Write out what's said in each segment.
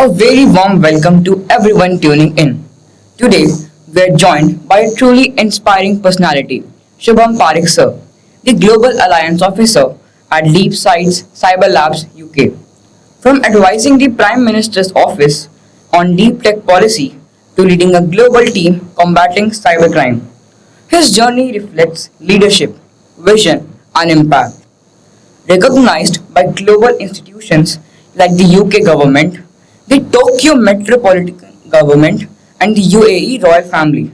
A very warm welcome to everyone tuning in. Today, we are joined by a truly inspiring personality, Shubham Parekh sir, the Global Alliance Officer at Leap Sites Cyber Labs UK. From advising the Prime Minister's office on deep tech policy to leading a global team combating cybercrime, his journey reflects leadership, vision, and impact. Recognized by global institutions like the UK government, the Tokyo Metropolitan Government, and the UAE royal family.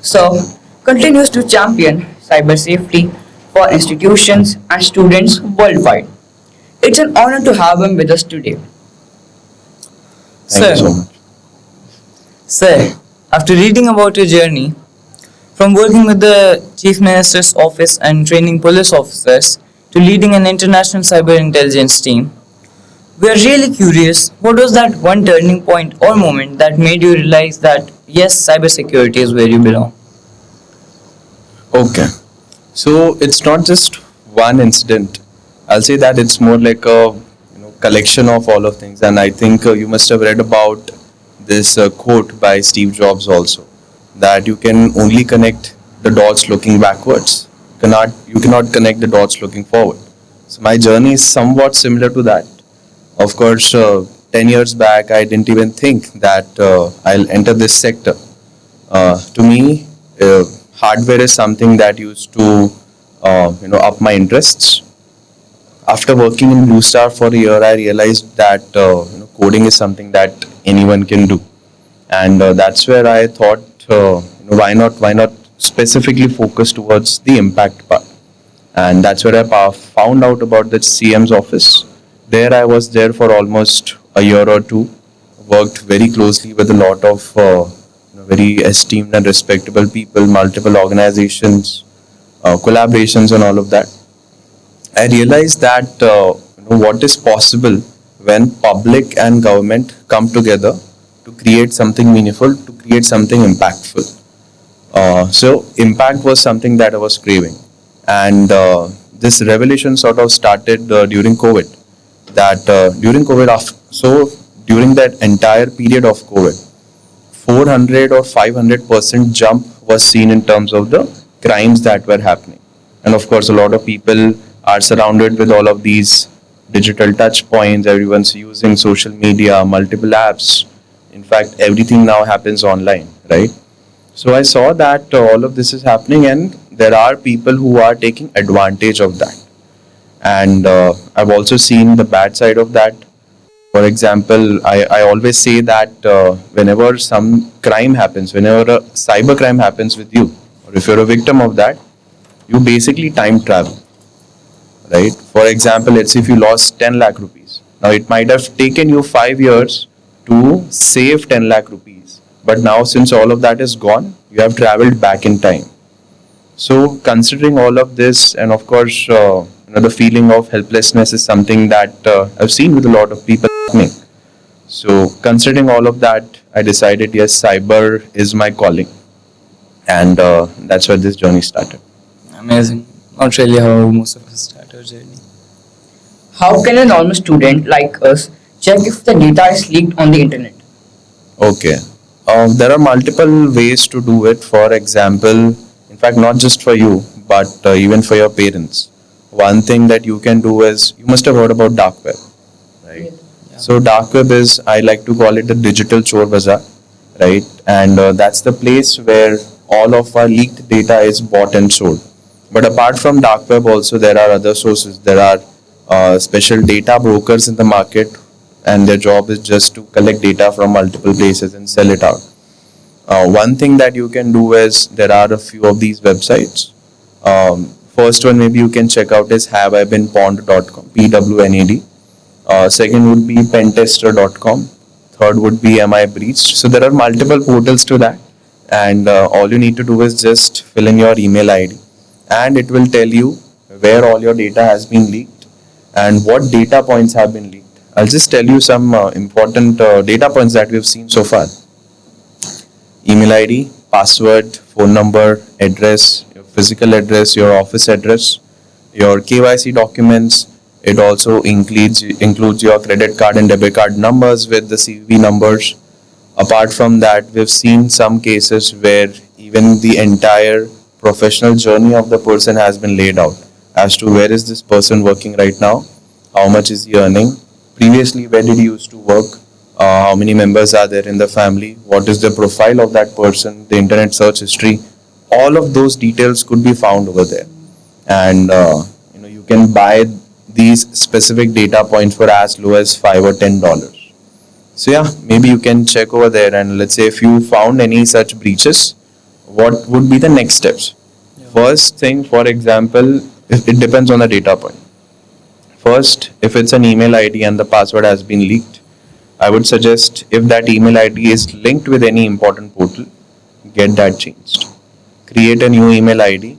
So, continues to champion cyber safety for institutions and students worldwide. It's an honor to have him with us today. Thank you Sir, so much. sir, after reading about your journey, from working with the Chief Minister's office and training police officers to leading an international cyber intelligence team, we are really curious what was that one turning point or moment that made you realize that yes, cybersecurity is where you belong? Okay. So it's not just one incident. I'll say that it's more like a collection of all of things. And I think you must have read about this quote by Steve Jobs also, that you can only connect the dots looking backwards. You cannot connect the dots looking forward. So my journey is somewhat similar to that. Of course, 10 years back, I didn't even think that I'll enter this sector. To me, hardware is something that used to, up my interests. After working in Blue Star for a year, I realized that coding is something that anyone can do, and that's where I thought, why not specifically focus towards the impact part, and that's where I found out about the CM's office. There, I was there for almost a year or two, worked very closely with a lot of very esteemed and respectable people, multiple organizations, collaborations, and all of that. I realized that what is possible when public and government come together to create something meaningful, to create something impactful. So impact was something that I was craving, and this revelation sort of started during COVID. That during COVID, during that entire period of COVID, 400 or 500% jump was seen in terms of the crimes that were happening. And of course, a lot of people are surrounded with all of these digital touch points. Everyone's using social media, multiple apps. In fact, everything now happens online, right? So I saw that all of this is happening, and there are people who are taking advantage of that. And I've also seen the bad side of that. For example, I always say that whenever some crime happens, whenever a cyber crime happens with you, or if you're a victim of that, you basically time travel, right? For example, let's say if you lost 10 lakh rupees. Now, it might have taken you 5 years to save 10 lakh rupees. But now, since all of that is gone, you have traveled back in time. So, considering all of this, and of course, the feeling of helplessness is something that I've seen with a lot of people happening. So, considering all of that, I decided yes, cyber is my calling, and that's where this journey started. Amazing. Not really how most of us start our journey. How can a normal student like us check if the data is leaked on the internet? Okay. There are multiple ways to do it. For example, in fact, not just for you, but even for your parents. One thing that you can do is, you must have heard about dark web, right? Yeah. So dark web is, I like to call it the digital chore bazaar, right? And that's the place where all of our leaked data is bought and sold. But apart from dark web, also there are other sources. There are special data brokers in the market, and their job is just to collect data from multiple places and sell it out. One thing that you can do is, there are a few of these websites. First one maybe you can check out is haveibeenpwned.com, PWNAD. Second would be pentester.com. Third would be Am I Breached. So there are multiple portals to that, and all you need to do is just fill in your email ID, and it will tell you where all your data has been leaked and what data points have been leaked. I'll just tell you some important data points that we've seen so far. Email ID, password, phone number, address, your physical address, your office address, your KYC documents, It also includes your credit card and debit card numbers with the CVV numbers. Apart from that, we've seen some cases where even the entire professional journey of the person has been laid out as to where is this person working right now, how much is he earning, previously where did he used to work, how many members are there in the family, what is the profile of that person, the internet search history. All of those details could be found over there, and you can buy these specific data points for as low as $5 or $10. So yeah, maybe you can check over there, and let's say if you found any such breaches, what would be the next steps? First thing, for example, it depends on the data point. First, if it's an email ID and the password has been leaked, I would suggest if that email ID is linked with any important portal, get that changed. Create a new email ID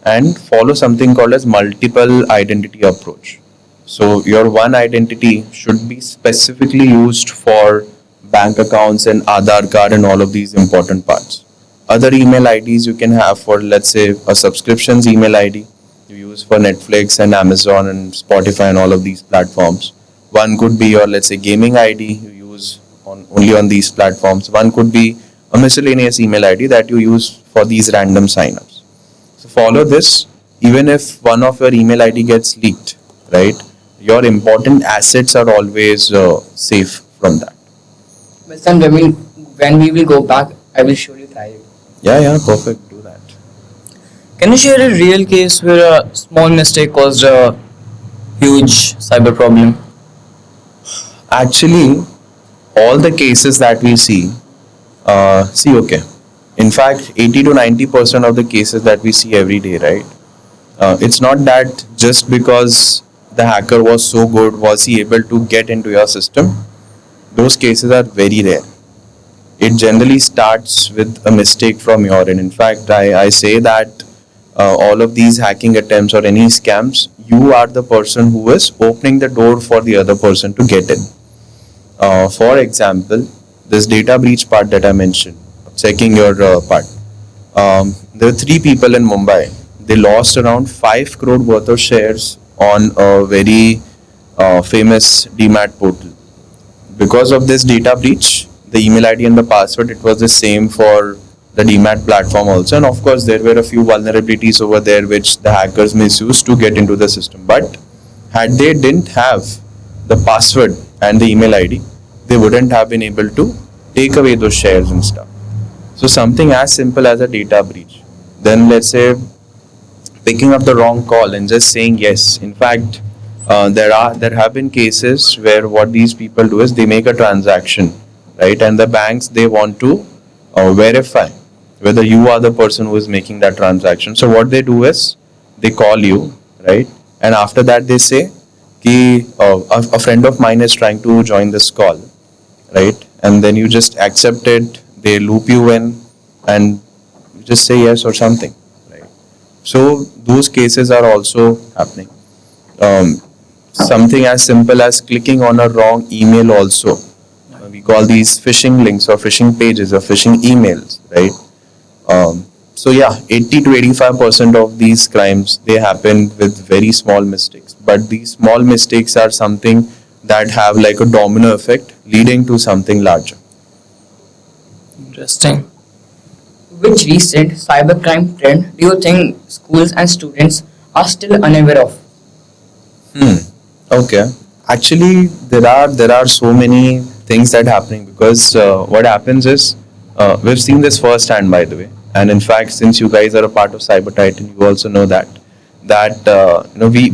and follow something called as multiple identity approach. So your one identity should be specifically used for bank accounts and Aadhaar card and all of these important parts. Other email IDs you can have for, let's say, a subscriptions email ID you use for Netflix and Amazon and Spotify and all of these platforms. One could be your, let's say, gaming ID you use only on these platforms. One could be a miscellaneous email ID that you use for these random signups. So follow this. Even if one of your email ID gets leaked, right, your important assets are always safe from that. Well, son, when we will go back, I will surely try it. Yeah, perfect. Do that. Can you share a real case where a small mistake caused a huge cyber problem? Actually, all the cases that we see, okay. In fact, 80 to 90% of the cases that we see every day, right? It's not that just because the hacker was so good, was he able to get into your system. Those cases are very rare. It generally starts with a mistake from your end. In fact, I say that all of these hacking attempts or any scams, you are the person who is opening the door for the other person to get in. For example, this data breach part that I mentioned, checking your part. There were 3 people in Mumbai. They lost around 5 crore worth of shares on a very famous DMAT portal. Because of this data breach, the email ID and the password, it was the same for the DMAT platform also. And of course, there were a few vulnerabilities over there which the hackers misused to get into the system. But had they didn't have the password and the email ID, they wouldn't have been able to take away those shares and stuff. So something as simple as a data breach. Then let's say picking up the wrong call and just saying yes. In fact, there have been cases where what these people do is they make a transaction, right? And the banks, they want to verify whether you are the person who is making that transaction. So what they do is they call you, right? And after that they say, a friend of mine is trying to join this call, right? And then you just accept it, they loop you in, and you just say yes or something, right? So those cases are also happening. Something as simple as clicking on a wrong email also. We call these phishing links or phishing pages or phishing emails, right? So yeah, 80 to 85% of these crimes, they happen with very small mistakes. But these small mistakes are something that have like a domino effect leading to something larger. Interesting. Which recent cybercrime trend do you think schools and students are still unaware of? Okay. Actually, there are so many things that are happening because what happens is we've seen this firsthand, by the way. And in fact, since you guys are a part of Cyber Titan, you also know that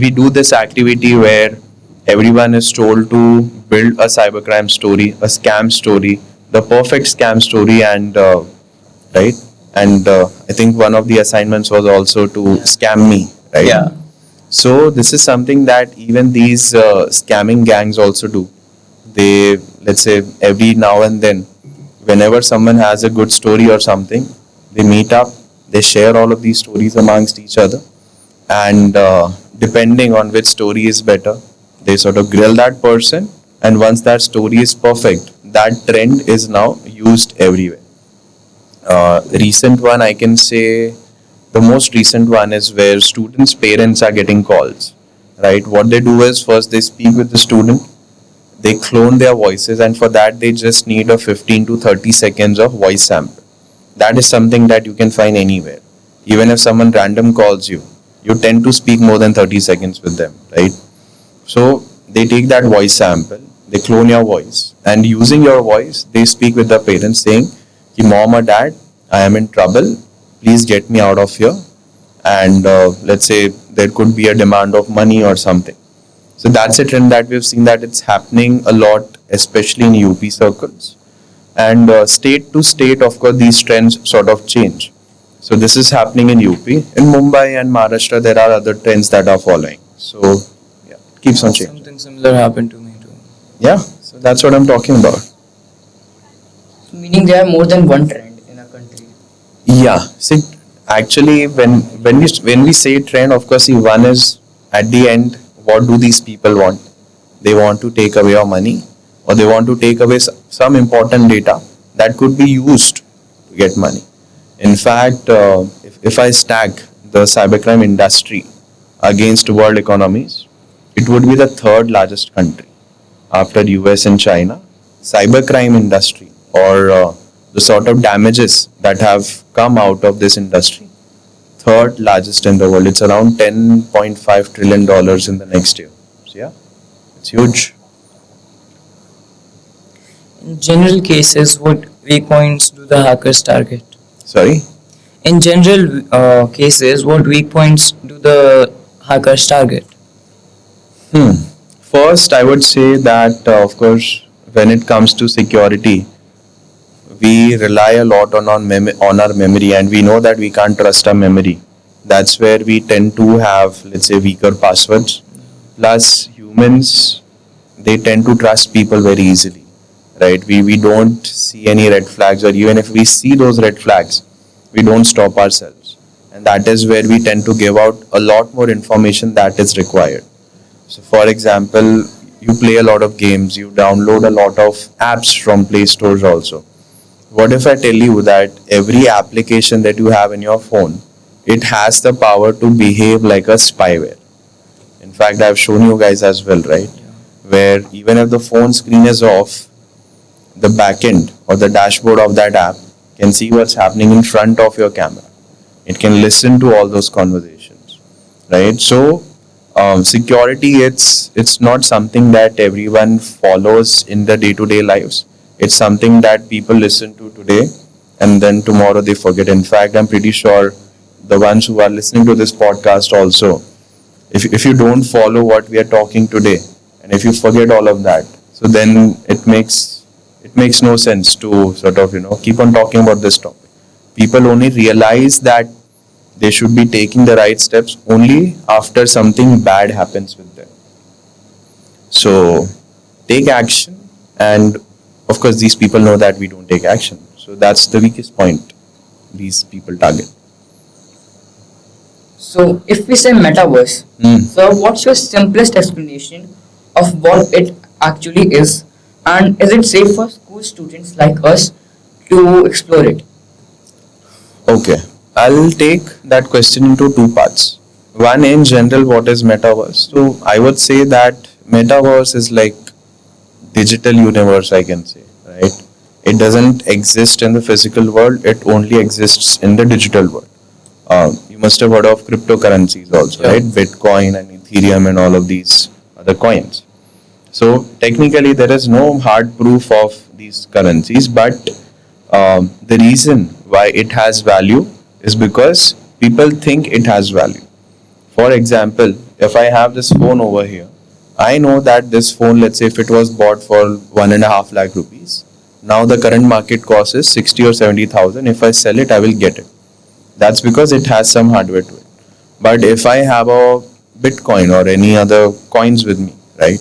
we do this activity where everyone is told to build a cybercrime story, a scam story, the perfect scam story, and right. And I think one of the assignments was also to scam me, right? Yeah. So this is something that even these scamming gangs also do. They, let's say, every now and then, whenever someone has a good story or something, they meet up, they share all of these stories amongst each other, and depending on which story is better, they sort of grill that person, and once that story is perfect, that trend is now used everywhere. Recent one, I can say, the most recent one is where students' parents are getting calls right? What they do is first they speak with the student, they clone their voices, and for that they just need a 15 to 30 seconds of voice sample. That is something that you can find anywhere. Even if someone random calls you, you tend to speak more than 30 seconds with them, right? So they take that voice sample, they clone your voice, and using your voice, they speak with the parents saying, "Ki mom or dad, I am in trouble. Please get me out of here." And let's say there could be a demand of money or something. So that's a trend that we've seen that it's happening a lot, especially in UP circles. And state to state, of course, these trends sort of change. So this is happening in UP. In Mumbai and Maharashtra, there are other trends that are following. So yeah, it keeps on changing. Something similar happened to me too. Yeah, so that's what I'm talking about. Meaning there are more than one trend in a country. Yeah, see, actually, when we say trend, of course, see, one is at the end, what do these people want? They want to take away your money, or they want to take away some important data that could be used to get money. In fact, if I stack the cybercrime industry against world economies, it would be the third largest country after US and China. Cybercrime industry, or the sort of damages that have come out of this industry, third largest in the world. It's around $10.5 trillion in the next year. So yeah, it's huge. In general cases, what weak points do the hackers target? Sorry. In general cases, what weak points do the hackers target? First, I would say that, of course, when it comes to security, we rely a lot on our memory, and we know that we can't trust our memory. That's where we tend to have, let's say, weaker passwords. Plus, humans, they tend to trust people very easily, right? We don't see any red flags, or even if we see those red flags, we don't stop ourselves. And that is where we tend to give out a lot more information that is required. So, for example, you play a lot of games, you download a lot of apps from Play Stores also. What if I tell you that every application that you have in your phone, it has the power to behave like a spyware? In fact, I've shown you guys as well, right? Where even if the phone screen is off, the backend or the dashboard of that app can see what's happening in front of your camera. It can listen to all those conversations, right? So security, it's not something that everyone follows in the day-to-day lives. It's something that people listen to today and then tomorrow they forget. In fact, I'm pretty sure the ones who are listening to this podcast also, if you don't follow what we are talking today, and if you forget all of that, so then it makes no sense to sort of keep on talking about this topic. People only realize that they should be taking the right steps only after something bad happens with them. So take action, and of course these people know that we don't take action. So that's the weakest point these people target. So if we say metaverse, so what's your simplest explanation of what it actually is, and is it safe for school students like us to explore it? Okay, I'll take that question into two parts. One, in general, what is metaverse? So I would say that metaverse is like digital universe, I can say, right? It doesn't exist in the physical world, it only exists in the digital world. You must have heard of cryptocurrencies also, Yeah. right? Bitcoin and Ethereum and all of these other coins. So technically there is no hard proof of these currencies, but the reason why it has value is because people think it has value. For example, if I have this phone over here, I know that this phone, let's say if it was bought for 1.5 lakh rupees, now the current market cost is 60 or 70,000. If I sell it, I will get it. That's because it has some hardware to it. But if I have a Bitcoin or any other coins with me, right?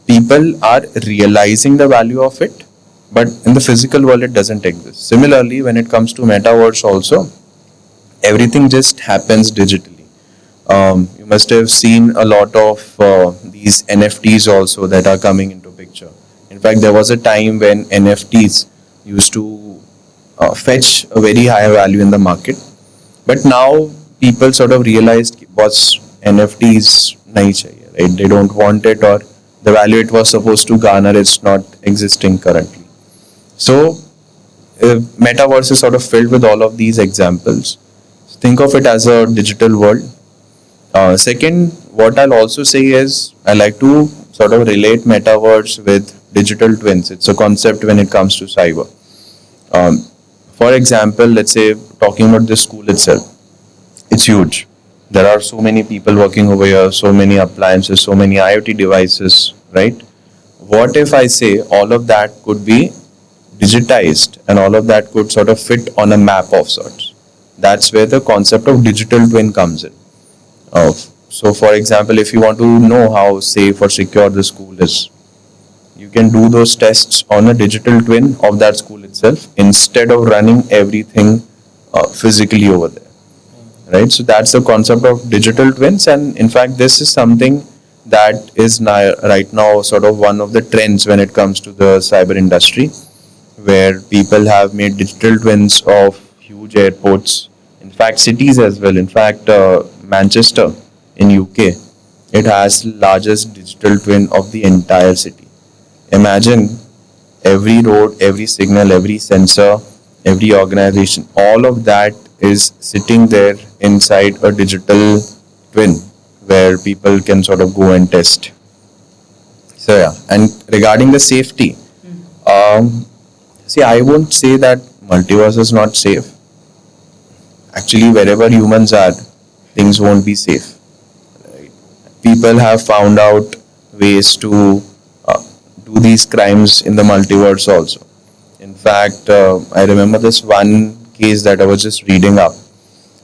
People are realizing the value of it, but in the physical world it doesn't exist. Similarly, when it comes to metaverse also, everything just happens digitally. You must have seen a lot of these NFTs also that are coming into picture. In fact, there was a time when NFTs used to fetch a very high value in the market, but now people sort of realized what's NFT is nahi chahiye, right? They don't want it, or the value it was supposed to garner is not existing currently. So metaverse is sort of filled with all of these examples. Think of it as a digital world. Second, what I'll also say is I like to sort of relate metaverse with digital twins. It's a concept when it comes to cyber. Um, for example, let's say talking about the school itself, it's huge. There are so many people working over here, so many appliances, so many IoT devices, right? What if I say all of that could be digitized and all of that could sort of fit on a map of sorts? That's where the concept of digital twin comes in. So, for example, if you want to know how safe or secure the school is, you can do those tests on a digital twin of that school itself instead of running everything physically over there, right? So that's the concept of digital twins, and in fact, this is something that is now, right now, sort of one of the trends when it comes to the cyber industry, where people have made digital twins of huge airports, in fact, cities as well. In fact, Manchester in UK, it has largest digital twin of the entire city. Imagine every road, every signal, every sensor, every organization, all of that is sitting there inside a digital twin where people can sort of go and test. So yeah, and regarding the safety, see, I won't say that multiverse is not safe. Actually, wherever humans are, things won't be safe. Right? People have found out ways to do these crimes in the multiverse also. In fact, I remember this one case that I was just reading up,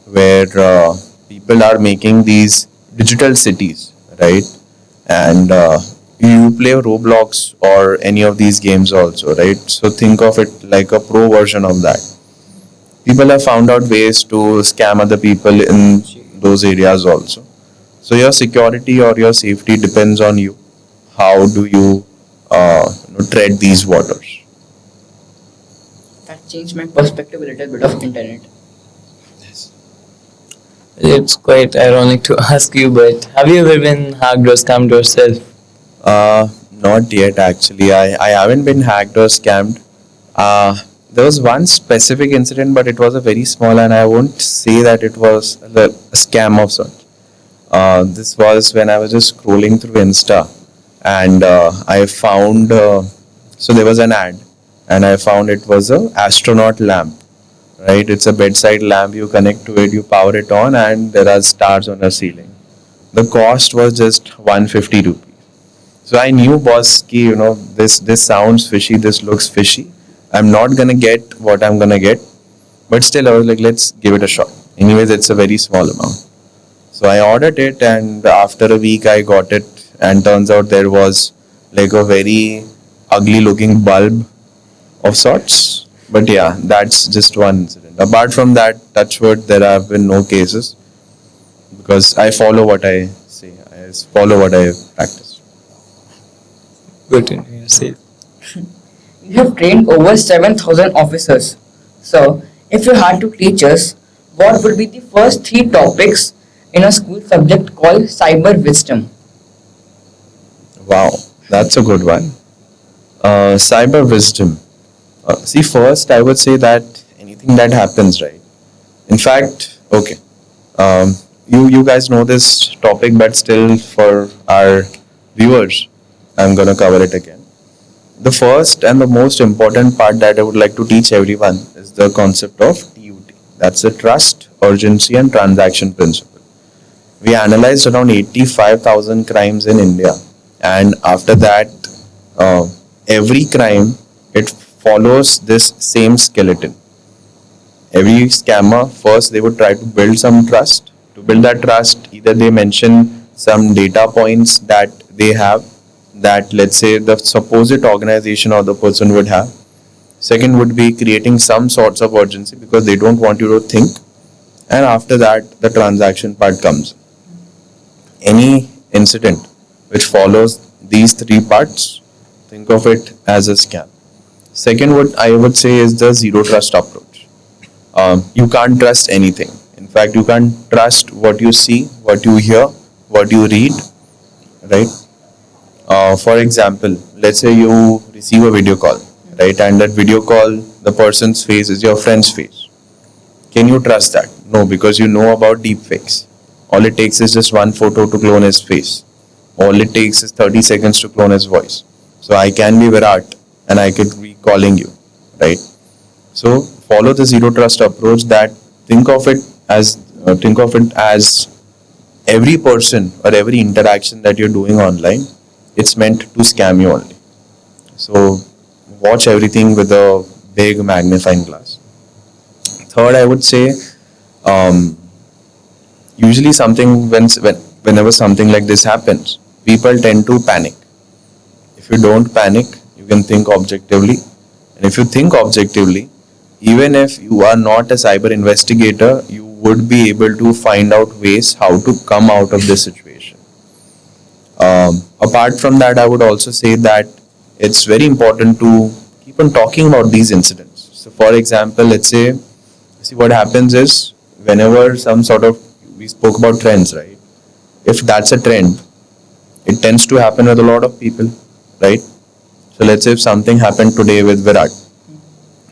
where people are making these digital cities, right? And you play Roblox or any of these games also, right? So think of it like a pro version of that. People have found out ways to scam other people in those areas also. So your security or your safety depends on you. How do you, tread these waters? That changed my perspective a little bit of internet. It's quite ironic to ask you, but have you ever been hacked or scammed yourself? Not yet actually. I haven't been hacked or scammed. There was one specific incident, but it was a very small, and I won't say that it was a scam of sorts. This was when I was just scrolling through Insta, and I found so there was an ad, and I found it was a astronaut lamp. Right, it's a bedside lamp. You connect to it, you power it on, and there are stars on the ceiling. The cost was just 150 rupees. So I knew, boss, ki, this sounds fishy. This looks fishy. I'm not gonna get what I'm gonna get, but still I was like, let's give it a shot. Anyways, it's a very small amount. So I ordered it, and after a week I got it, and turns out there was like a very ugly looking bulb of sorts. But yeah, that's just one incident. Apart from that, touch wood, there have been no cases, because I follow what I say. I follow what I practice. Good to know you're safe. You have trained over 7,000 officers. So, if you had to teach us, what would be the first three topics in a school subject called cyber wisdom? Wow, that's a good one. Cyber wisdom. See, first, I would say that anything that happens, right? In fact, okay, you guys know this topic, but still, for our viewers, I'm gonna cover it again. The first and the most important part that I would like to teach everyone is the concept of TUT. That's the trust, urgency, and transaction principle. We analyzed around 85,000 crimes in India, and after that, every crime, it follows this same skeleton. Every scammer, first they would try to build some trust. To build that trust, either they mention some data points that they have, that, let's say, the supposed organization or the person would have. Second would be creating some sorts of urgency, because they don't want you to think. And after that, the transaction part comes. Any incident which follows these three parts, think of it as a scam. Second, what I would say is the zero trust approach. You can't trust anything. In fact, you can't trust what you see, what you hear, what you read, right? For example, let's say you receive a video call, right? And that video call, the person's face is your friend's face. Can you trust that? No, because you know about deepfakes. All it takes is just one photo to clone his face. All it takes is 30 seconds to clone his voice. So I can be Virat and I could be calling you, right? So follow the zero trust approach. That think of it as every person or every interaction that you're doing online, it's meant to scam you only. So watch everything with a big magnifying glass. Third, I would say, um, usually whenever something like this happens, people tend to panic. If you don't panic, you can think objectively, and if you think objectively, even if you are not a cyber investigator, you would be able to find out ways how to come out of this situation. Apart from that, I would also say that it's very important to keep on talking about these incidents. So, for example, let's say, see what happens is whenever some sort of, we spoke about trends, right? If that's a trend, it tends to happen with a lot of people, right? So, let's say if something happened today with Virat,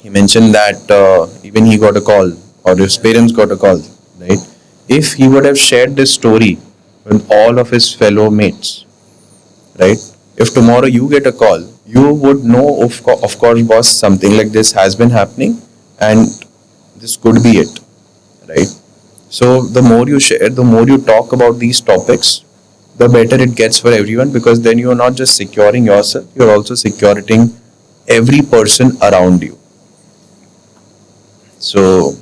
he mentioned that even he got a call or his parents got a call, right? If he would have shared this story with all of his fellow mates, right? If tomorrow you get a call, you would know, of course, boss, something like this has been happening and this could be it, right? So the more you share, the more you talk about these topics, the better it gets for everyone, because then you are not just securing yourself, you are also securing every person around you. So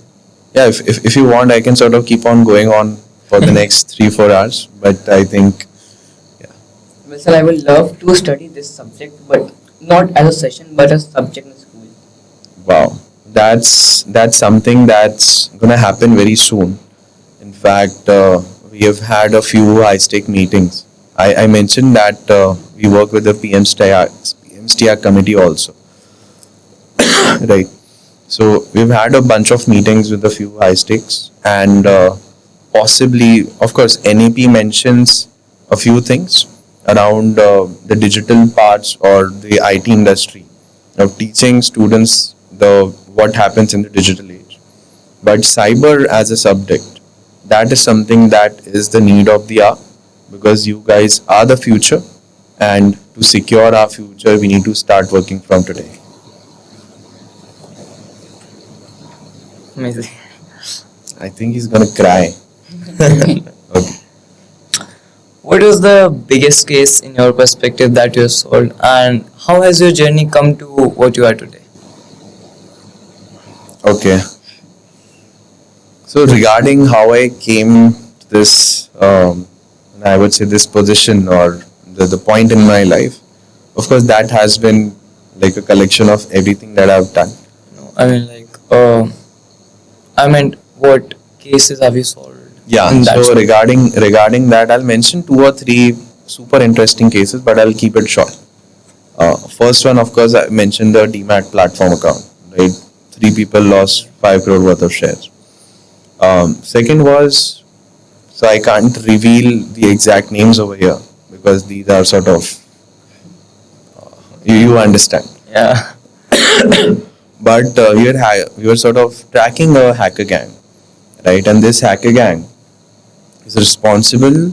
yeah, if you want, I can sort of keep on going on for the next 3-4 hours, but I think, yeah. Well, sir, I would love to study this subject, but not as a session, but as a subject in school. Wow, that's something that's gonna happen very soon. In fact, we have had a few high-stake meetings. I mentioned that we work with the PMSTR committee also, right? So we've had a bunch of meetings with a few high stakes, and possibly, of course, NEP mentions a few things around the digital parts or the IT industry, teaching students the what happens in the digital age. But cyber as a subject, that is something that is the need of the hour, because you guys are the future, and to secure our future, we need to start working from today. Amazing. I think he's gonna cry. Okay. What was the biggest case in your perspective that you have solved, and how has your journey come to what you are today? Okay. So regarding how I came to this, I would say this position or the point in my life, of course, that has been like a collection of everything that I've done. No, I meant what cases have you solved? Yeah. in that So space? regarding that, I'll mention 2 or 3 super interesting cases, but I'll keep it short. First one, of course, I mentioned the DMAT platform account, right? 3 people lost 5 crore worth of shares. Second was, so I can't reveal the exact names over here because these are sort of, you understand. Yeah. But we were sort of tracking a hacker gang, right? And this hacker gang is responsible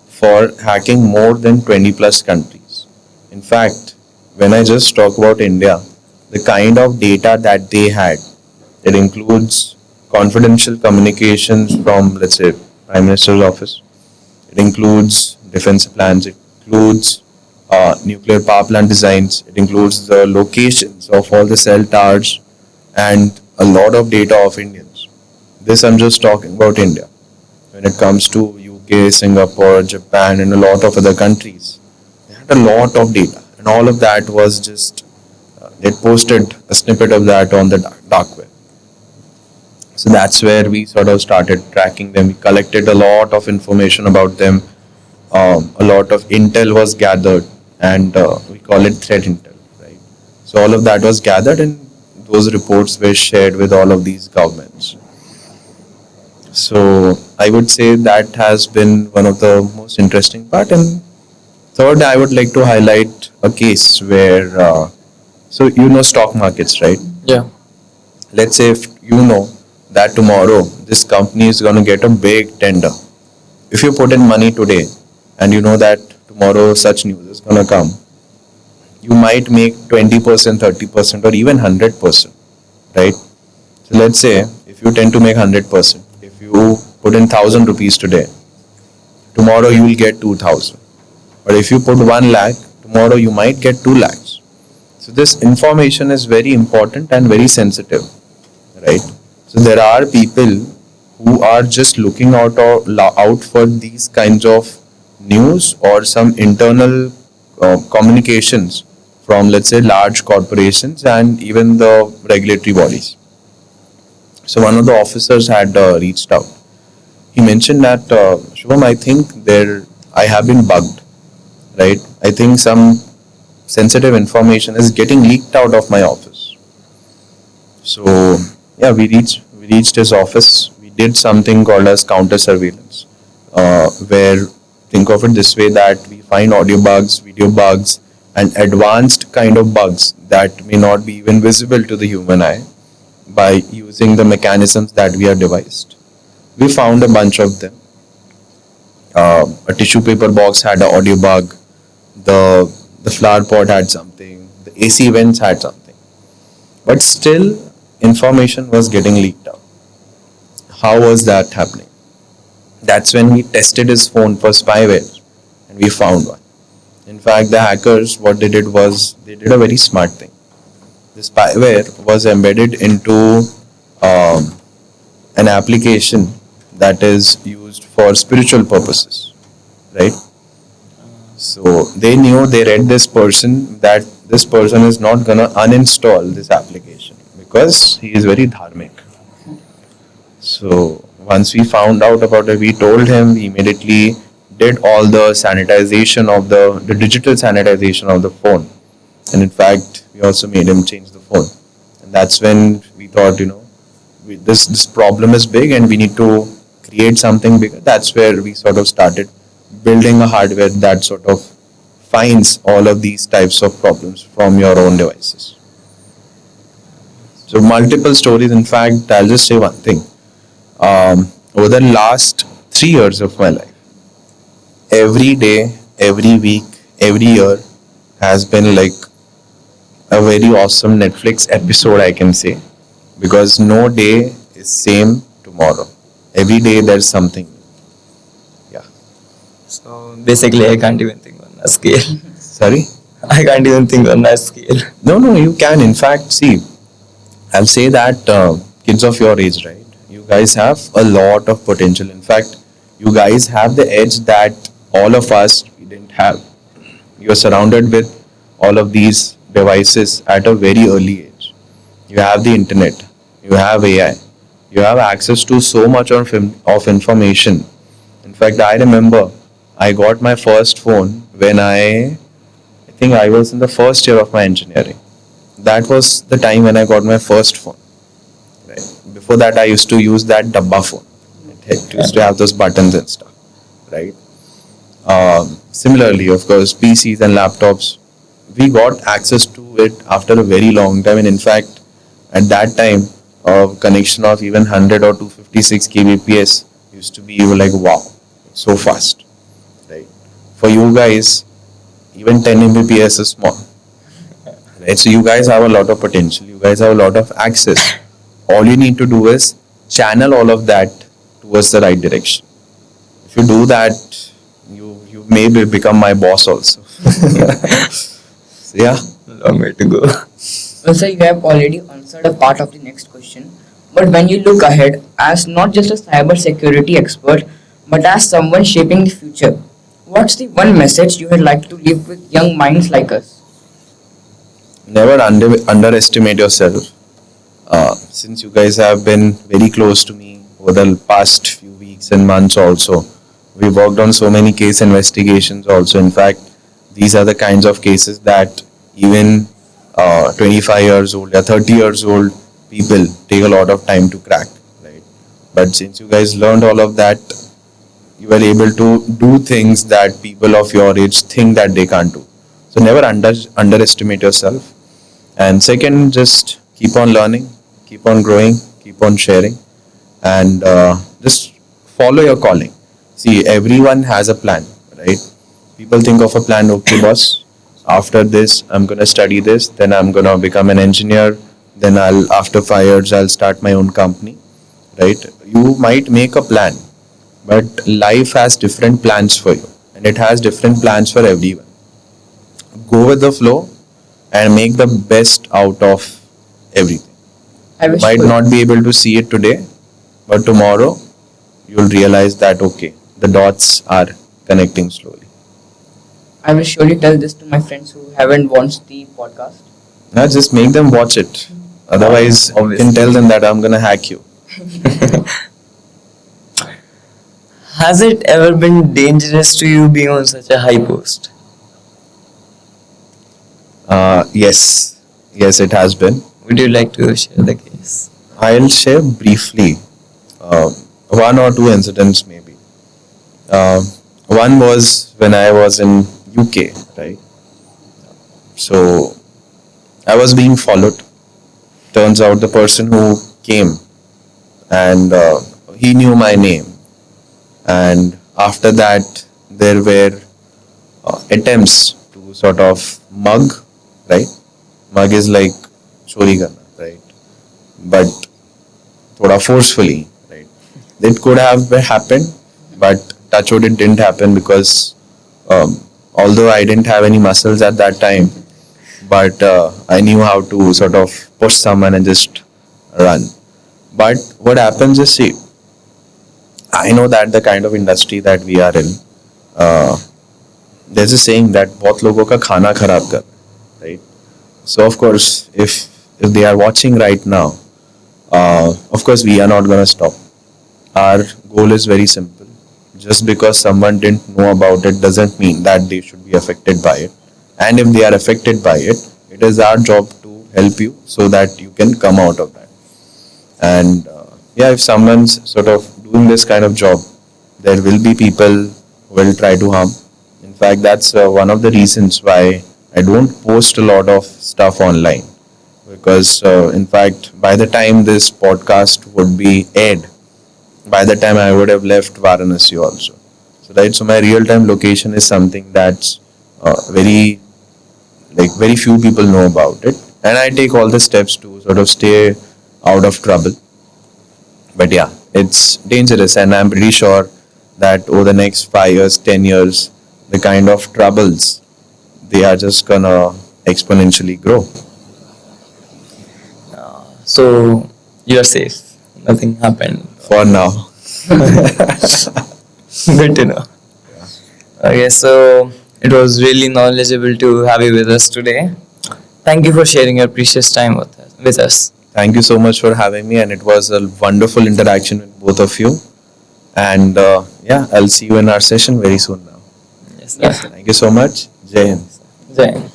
for hacking more than 20 plus countries. In fact, when I just talk about India, the kind of data that they had, it includes confidential communications from, let's say, Prime Minister's office. It includes defense plans. It includes nuclear power plant designs. It includes the locations of all the cell towers and a lot of data of Indians. This I'm just talking about India. When it comes to UK, Singapore, Japan, and a lot of other countries, they had a lot of data, and all of that was just they posted a snippet of that on the dark web. So that's where we sort of started tracking them. We collected a lot of information about them. A lot of intel was gathered, and we call it threat intel, right? So all of that was gathered, and those reports were shared with all of these governments. So I would say that has been one of the most interesting part, and Third, I would like to highlight a case where, so you know stock markets, right? Yeah. Let's say if you know that tomorrow this company is going to get a big tender. If you put in money today and you know that tomorrow such news is going to come, you might make 20%, 30%, or even 100%, right? So let's say if you tend to make 100%, if you put in 1,000 rupees today, tomorrow you will get 2,000. But if you put 1 lakh, tomorrow you might get 2 lakhs. So this information is very important and very sensitive, right? So there are people who are just looking out for these kinds of news or some internal communications from, let's say, large corporations and even the regulatory bodies. So one of the officers had reached out. He mentioned that, Shubham, I think I have been bugged, right? I think some sensitive information is getting leaked out of my office. So yeah, we reached his office. We did something called as counter surveillance, where, think of it this way, that we find audio bugs, video bugs, and advanced kind of bugs that may not be even visible to the human eye by using the mechanisms that we have devised. We found a bunch of them. A tissue paper box had an audio bug. The flower pot had something. The AC vents had something. But still, information was getting leaked out. How was that happening? That's when we tested his phone for spyware, and we found one. In fact, the hackers, what they did was they did a very smart thing. The spyware was embedded into an application that is used for spiritual purposes, right? So they knew, they read this person, that this person is not gonna uninstall this application because he is very dharmic. So once we found out about it, we told him, he immediately did all the sanitization of the digital sanitization of the phone. And in fact, we also made him change the phone. And that's when we thought, this problem is big and we need to create something bigger. That's where we sort of started building a hardware that sort of finds all of these types of problems from your own devices. So multiple stories. In fact, I'll just say one thing. Over the last 3 years of my life, every day, every week, every year has been like a very awesome Netflix episode, I can say, because no day is same tomorrow. Every day there's something. Yeah. So basically, I can't even think on that scale. Sorry? I can't even think on that scale. No, you can. In fact, see, I'll say that kids of your age, right? You guys have a lot of potential. In fact, you guys have the edge that all of us we didn't have. You are surrounded with all of these devices at a very early age. You have the internet. You have AI. You have access to so much of information. In fact, I remember I got my first phone when I think I was in the first year of my engineering. That was the time when I got my first phone. Right. Before that, I used to use that dabba phone. It used to have those buttons and stuff. Right. Similarly, of course, PCs and laptops, we got access to it after a very long time. And in fact, at that time, a connection of even 100 or 256 kbps used to be like, wow, so fast. Right. For you guys, even 10 Mbps is small. Right. So you guys have a lot of potential. You guys have a lot of access. All you need to do is channel all of that towards the right direction. If you do that, you may become my boss also. So yeah. Long way to go. Well, sir, you have already answered a part of the next question. But when you look ahead, as not just a cyber security expert, but as someone shaping the future, what's the one message you would like to leave with young minds like us? Never underestimate yourself. Since you guys have been very close to me over the past few weeks and months also, we worked on so many case investigations also. In fact, these are the kinds of cases that even 25 years old or 30 years old people take a lot of time to crack, right? But since you guys learned all of that, you are able to do things that people of your age think that they can't do. So never underestimate yourself. And second, just keep on learning, keep on growing, keep on sharing, and just follow your calling. See, everyone has a plan, right? People think of a plan, okay, boss, after this, I'm going to study this, then I'm going to become an engineer, then after 5 years, I'll start my own company, right? You might make a plan, but life has different plans for you, and it has different plans for everyone. Go with the flow and make the best out of everything. I You wish might you- not be able to see it today, but tomorrow you'll realize that okay, the dots are connecting slowly. I will surely tell this to my friends who haven't watched the podcast. Now just make them watch it. Otherwise, you Obviously. can tell them that I'm gonna hack you. Has it ever been dangerous to you being on such a high post? Yes, it has been. Would you like to share the case? I'll share briefly one or two incidents maybe. One was when I was in UK, right? So I was being followed. Turns out the person who came and he knew my name, and after that there were attempts to sort of mug, right? Mug is like chori karna, right? But thoda forcefully, right? It could have happened, but touch wood it didn't happen because although I didn't have any muscles at that time, but I knew how to sort of push someone and just run. But what happens is, see, I know that the kind of industry that we are in, there's a saying that बहुत लोगों का खाना खराब कर, right? So of course, if they are watching right now, of course we are not gonna stop. Our goal is very simple. Just because someone didn't know about it doesn't mean that they should be affected by it. And if they are affected by it, it is our job to help you so that you can come out of that. And yeah, if someone's sort of doing this kind of job, there will be people who will try to harm. In fact, that's one of the reasons why I don't post a lot of stuff online. Because in fact, by the time this podcast would be aired, by the time I would have left Varanasi also. So right, so my real-time location is something that's very few people know about it, and I take all the steps to sort of stay out of trouble. But yeah, it's dangerous, and I'm pretty sure that over the next 5 years, 10 years, the kind of troubles they are just gonna exponentially grow. So you're safe. Nothing happened. For now, Good to know. Okay, so it was really knowledgeable to have you with us today. Thank you for sharing your precious time with us. thank you so much for having me, and it was a wonderful interaction with both of you. And yeah, I'll see you in our session very soon now. Yes, Yes. sir. Thank you so much. Jai Hind. Jai Hind.